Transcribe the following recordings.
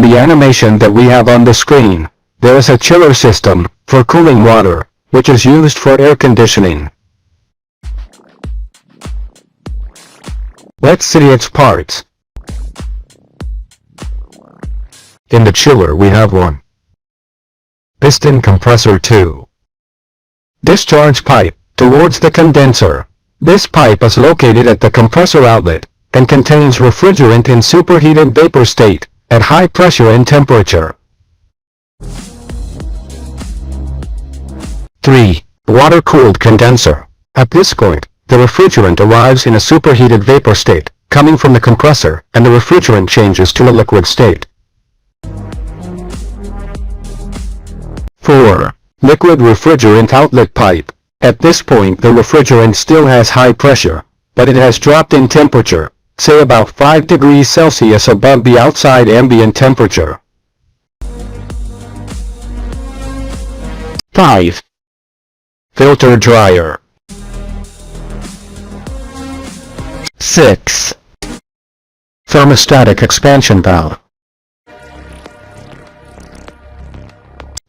the animation that we have on the screen, there is a chiller system for cooling water, which is used for air conditioning. Let's see its parts. In the chiller we have 1. Piston compressor 2. Discharge pipe towards the condenser. This pipe is located at the compressor outlet and contains refrigerant in superheated vapor state at high pressure and temperature. 3. Water-cooled condenser. At this point, the refrigerant arrives in a superheated vapor state coming from the compressor, and the refrigerant changes to a liquid state. 4. Liquid refrigerant outlet pipe. At this point the refrigerant still has high pressure, but it has dropped in temperature, say about 5 degrees Celsius above the outside ambient temperature. 5. Filter dryer. 6. Thermostatic expansion valve.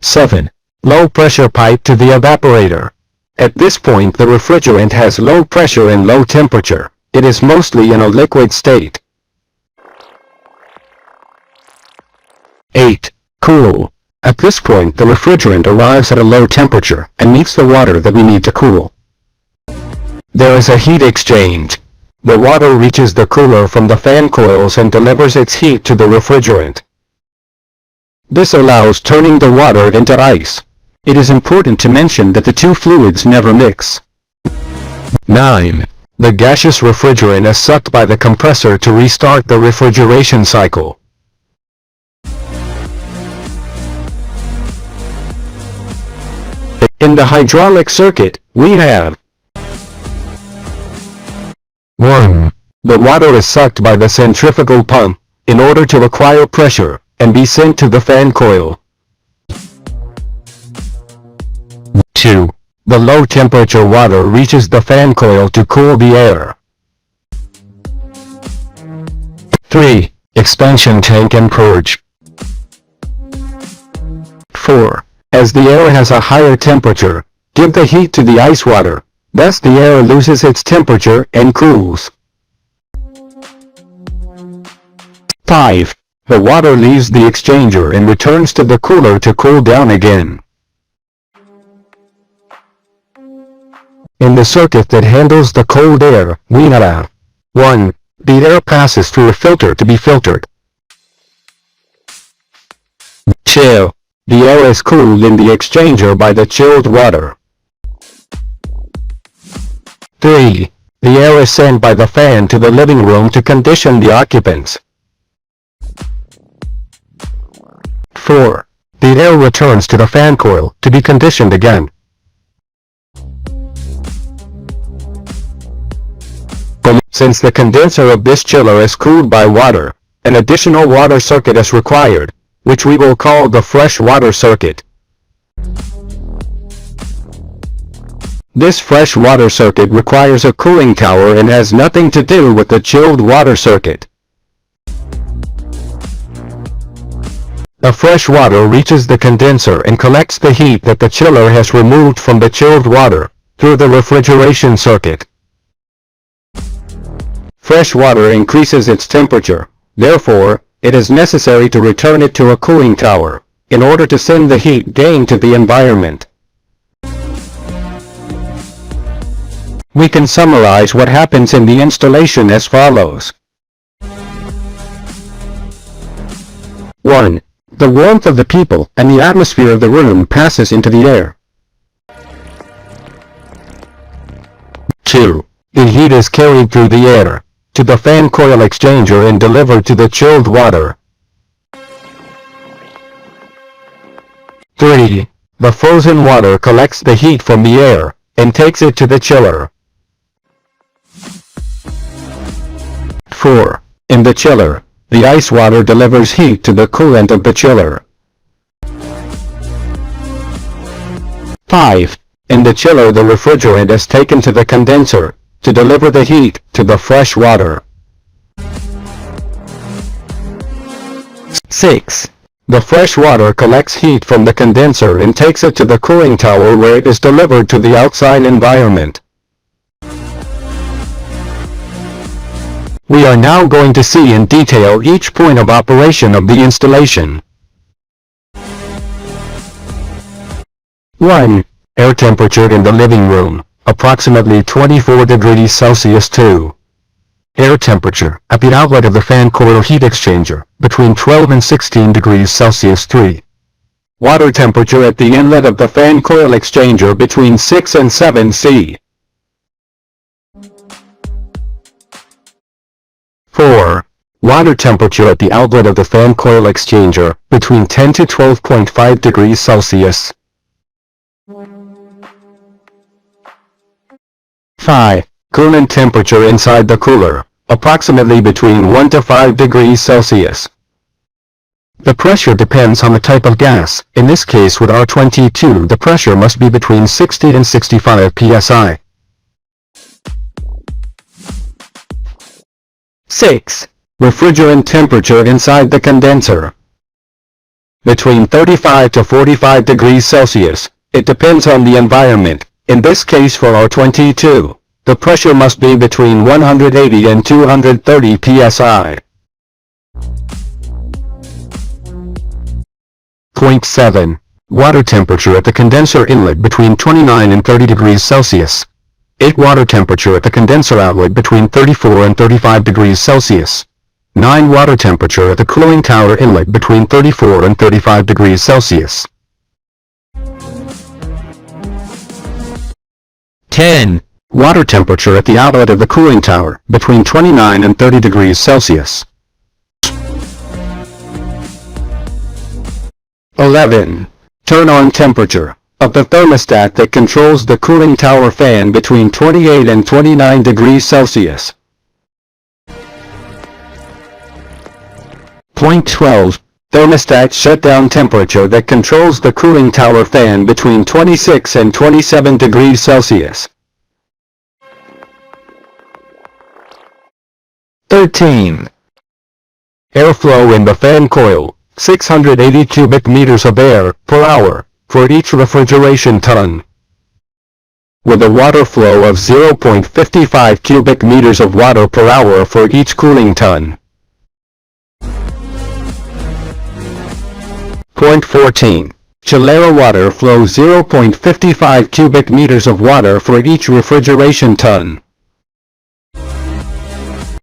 7. Low pressure pipe to the evaporator. At this point the refrigerant has low pressure and low temperature. It is mostly in a liquid state. 8. Cool. At this point the refrigerant arrives at a low temperature and meets the water that we need to cool. There is a heat exchange. The water reaches the cooler from the fan coils and delivers its heat to the refrigerant. This allows turning the water into ice. It is important to mention that the two fluids never mix. 9. The gaseous refrigerant is sucked by the compressor to restart the refrigeration cycle. In the hydraulic circuit, we have 1. The water is sucked by the centrifugal pump in order to acquire pressure and be sent to the fan coil. 2. The low temperature water reaches the fan coil to cool the air. 3. Expansion tank and purge. 4. As the air has a higher temperature, give the heat to the ice water, thus the air loses its temperature and cools. 5. The water leaves the exchanger and returns to the cooler to cool down again. In the circuit that handles the cold air, we have 1. The air passes through a filter to be filtered. 2. The air is cooled in the exchanger by the chilled water. 3. The air is sent by the fan to the living room to condition the occupants. 4. The air returns to the fan coil to be conditioned again. Since the condenser of this chiller is cooled by water, an additional water circuit is required, which we will call the fresh water circuit. This fresh water circuit requires a cooling tower and has nothing to do with the chilled water circuit. The fresh water reaches the condenser and collects the heat that the chiller has removed from the chilled water through the refrigeration circuit. Fresh water increases its temperature, therefore, it is necessary to return it to a cooling tower in order to send the heat gained to the environment. We can summarize what happens in the installation as follows. 1. The warmth of the people and the atmosphere of the room passes into the air. 2. The heat is carried through the air to the fan coil exchanger and delivered to the chilled water. 3. The frozen water collects the heat from the air and takes it to the chiller. 4. In the chiller, the ice water delivers heat to the coolant of the chiller. 5. In the chiller the refrigerant is taken to the condenser to deliver the heat to the fresh water. 6. The fresh water collects heat from the condenser and takes it to the cooling tower where it is delivered to the outside environment. We are now going to see in detail each point of operation of the installation. 1. Air temperature in the living room, approximately 24 degrees Celsius. 2. Air temperature at the outlet of the fan coil heat exchanger, between 12 and 16 degrees Celsius. 3. Water temperature at the inlet of the fan coil exchanger, between 6 and 7 C. 4. Water temperature at the outlet of the fan coil exchanger, between 10 to 12.5 degrees Celsius. 5. Coolant temperature inside the cooler, approximately between 1 to 5 degrees Celsius. The pressure depends on the type of gas. In this case with R22, the pressure must be between 60 and 65 psi. 6. Refrigerant temperature inside the condenser. Between 35 to 45 degrees Celsius. It depends on the environment. In this case for R22, the pressure must be between 180 and 230 psi. Point 7. Water temperature at the condenser inlet, between 29 and 30 degrees Celsius. 8. Water temperature at the condenser outlet, between 34 and 35 degrees Celsius. 9. Water temperature at the cooling tower inlet, between 34 and 35 degrees Celsius. 10. Water temperature at the outlet of the cooling tower, between 29 and 30 degrees Celsius. 11. Turn-on temperature of the thermostat that controls the cooling tower fan, between 28 and 29 degrees Celsius. Point 12. Thermostat shutdown temperature that controls the cooling tower fan, between 26 and 27 degrees Celsius. 13. Airflow in the fan coil, 680 cubic meters of air per hour for each refrigeration ton, with a water flow of 0.55 cubic meters of water per hour for each cooling ton. Point 14. Chillera water flow, 0.55 cubic meters of water for each refrigeration ton.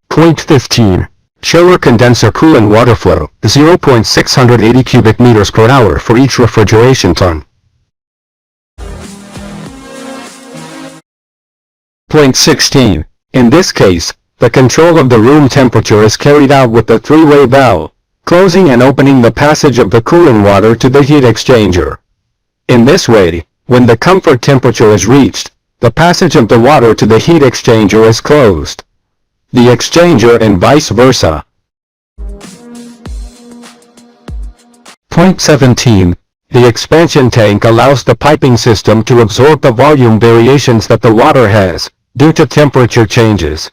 Point 15. Chiller condenser coolant water flow, 0.680 cubic meters per hour for each refrigeration ton. Point 16. In this case, the control of the room temperature is carried out with the three-way valve, closing and opening the passage of the cooling water to the heat exchanger. In this way, when the comfort temperature is reached, the passage of the water to the heat exchanger is closed. The exchanger and vice versa. Point 17. The expansion tank allows the piping system to absorb the volume variations that the water has, due to temperature changes.